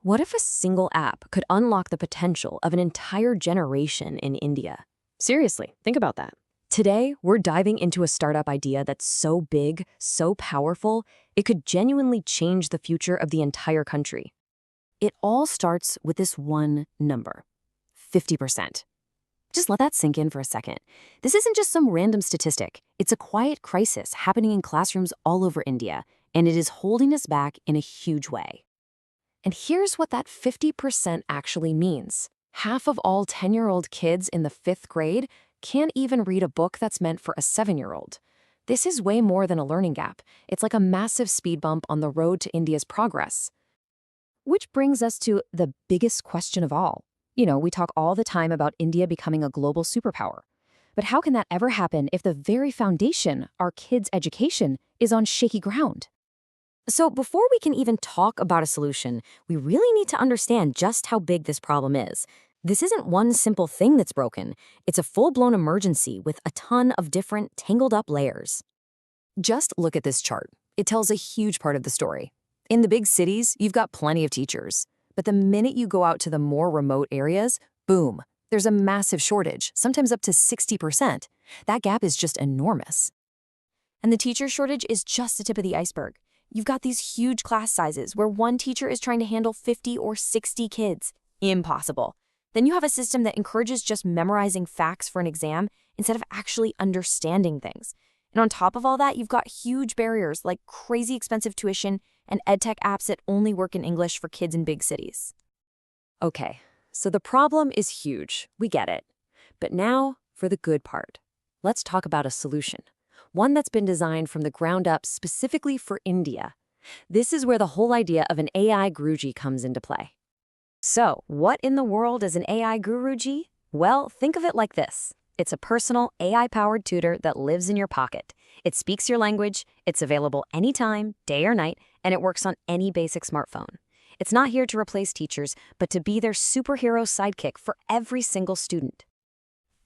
What if a single app could unlock the potential of an entire generation in India? Seriously, think about that. Today, we're diving into a startup idea that's so big, so powerful, it could genuinely change the future of the entire country. It all starts with this one number, 50%. Just let that sink in for a second. This isn't just some random statistic. It's a quiet crisis happening in classrooms all over India, and it is holding us back in a huge way. And here's what that 50% actually means. Half of all 10-year-old kids in the 5th grade can't even read a book that's meant for a 7-year-old. This is way more than a learning gap. It's like a massive speed bump on the road to India's progress. Which brings us to the biggest question of all. We talk all the time about India becoming a global superpower. But how can that ever happen if the very foundation, our kids' education, is on shaky ground? So before we can even talk about a solution, we really need to understand just how big this problem is. This isn't one simple thing that's broken. It's a full-blown emergency with a ton of different tangled-up layers. Just look at this chart. It tells a huge part of the story. In the big cities, you've got plenty of teachers. But the minute you go out to the more remote areas, boom, there's a massive shortage, sometimes up to 60%. That gap is just enormous. And the teacher shortage is just the tip of the iceberg. You've got these huge class sizes where one teacher is trying to handle 50 or 60 kids. Impossible. Then you have a system that encourages just memorizing facts for an exam instead of actually understanding things. And on top of all that, you've got huge barriers like crazy expensive tuition and edtech apps that only work in English for kids in big cities. Okay, so the problem is huge. We get it. But now for the good part. Let's talk about a solution. One that's been designed from the ground up specifically for India. This is where the whole idea of an AI Guruji comes into play. So, what in the world is an AI Guruji? Well, think of it like this. It's a personal AI-powered tutor that lives in your pocket. It speaks your language, it's available anytime, day or night, and it works on any basic smartphone. It's not here to replace teachers, but to be their superhero sidekick for every single student.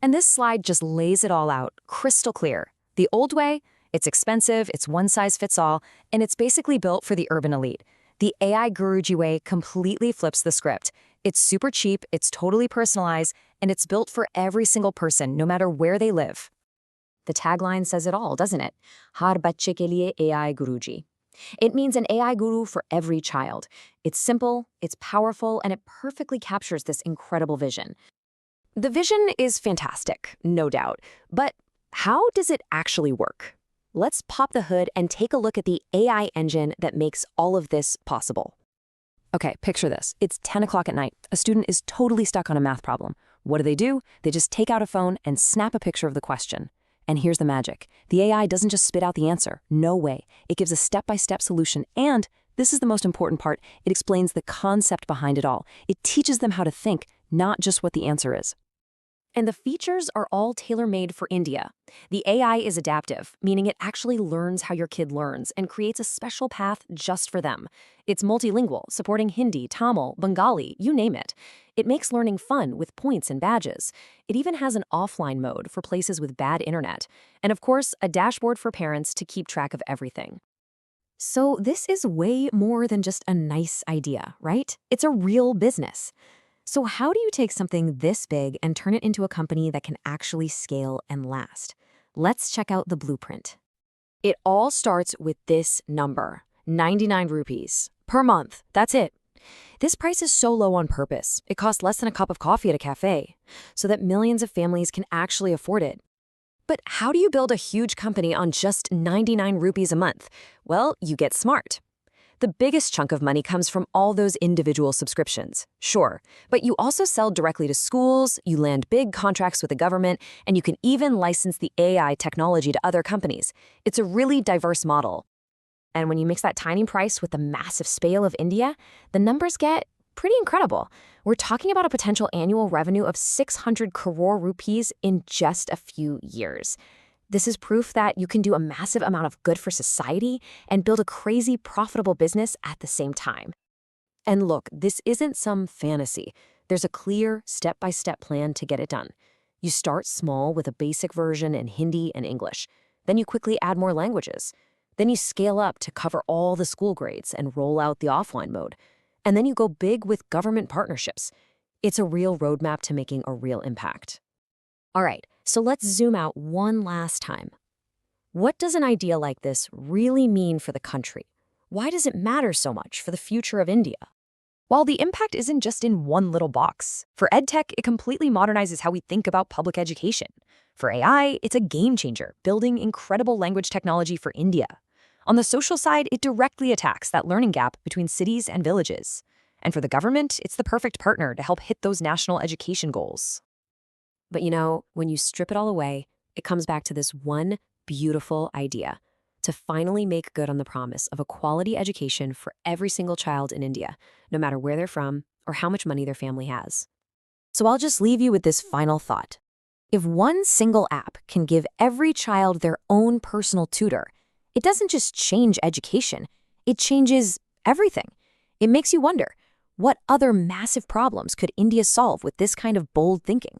And this slide just lays it all out, crystal clear. The old way, it's expensive, it's one size fits all, and it's basically built for the urban elite. The AI Guruji way completely flips the script. It's super cheap, it's totally personalized, and it's built for every single person, no matter where they live. The tagline says it all, doesn't it? Har bachche ke liye AI Guruji. It means an AI guru for every child. It's simple, it's powerful, and it perfectly captures this incredible vision. The vision is fantastic, no doubt, but how does it actually work? Let's pop the hood and take a look at the AI engine that makes all of this possible. Okay, picture this. It's 10 o'clock at night. A student is totally stuck on a math problem. What do? They just take out a phone and snap a picture of the question. And here's the magic. The AI doesn't just spit out the answer. No way. It gives a step-by-step solution, and this is the most important part, it explains the concept behind it all. It teaches them how to think, not just what the answer is. And the features are all tailor-made for India. The AI is adaptive, meaning it actually learns how your kid learns and creates a special path just for them. It's multilingual, supporting Hindi, Tamil, Bengali, you name it. It makes learning fun with points and badges. It even has an offline mode for places with bad internet. And of course, a dashboard for parents to keep track of everything. So this is way more than just a nice idea, right? It's a real business. So how do you take something this big and turn it into a company that can actually scale and last? Let's check out the blueprint. It all starts with this number, 99 rupees per month. That's it. This price is so low on purpose. It costs less than a cup of coffee at a cafe, so that millions of families can actually afford it. But how do you build a huge company on just 99 rupees a month? Well, you get smart. The biggest chunk of money comes from all those individual subscriptions, sure, but you also sell directly to schools, you land big contracts with the government, and you can even license the AI technology to other companies. It's a really diverse model. And when you mix that tiny price with the massive scale of India, the numbers get pretty incredible. We're talking about a potential annual revenue of 600 crore rupees in just a few years. This is proof that you can do a massive amount of good for society and build a crazy profitable business at the same time. And look, this isn't some fantasy. There's a clear step-by-step plan to get it done. You start small with a basic version in Hindi and English. Then you quickly add more languages. Then you scale up to cover all the school grades and roll out the offline mode. And then you go big with government partnerships. It's a real roadmap to making a real impact. All right, so let's zoom out one last time. What does an idea like this really mean for the country? Why does it matter so much for the future of India? While the impact isn't just in one little box, for EdTech, it completely modernizes how we think about public education. For AI, it's a game changer, building incredible language technology for India. On the social side, it directly attacks that learning gap between cities and villages. And for the government, it's the perfect partner to help hit those national education goals. But when you strip it all away, it comes back to this one beautiful idea: to finally make good on the promise of a quality education for every single child in India, no matter where they're from or how much money their family has. So I'll just leave you with this final thought. If one single app can give every child their own personal tutor, it doesn't just change education, it changes everything. It makes you wonder, what other massive problems could India solve with this kind of bold thinking?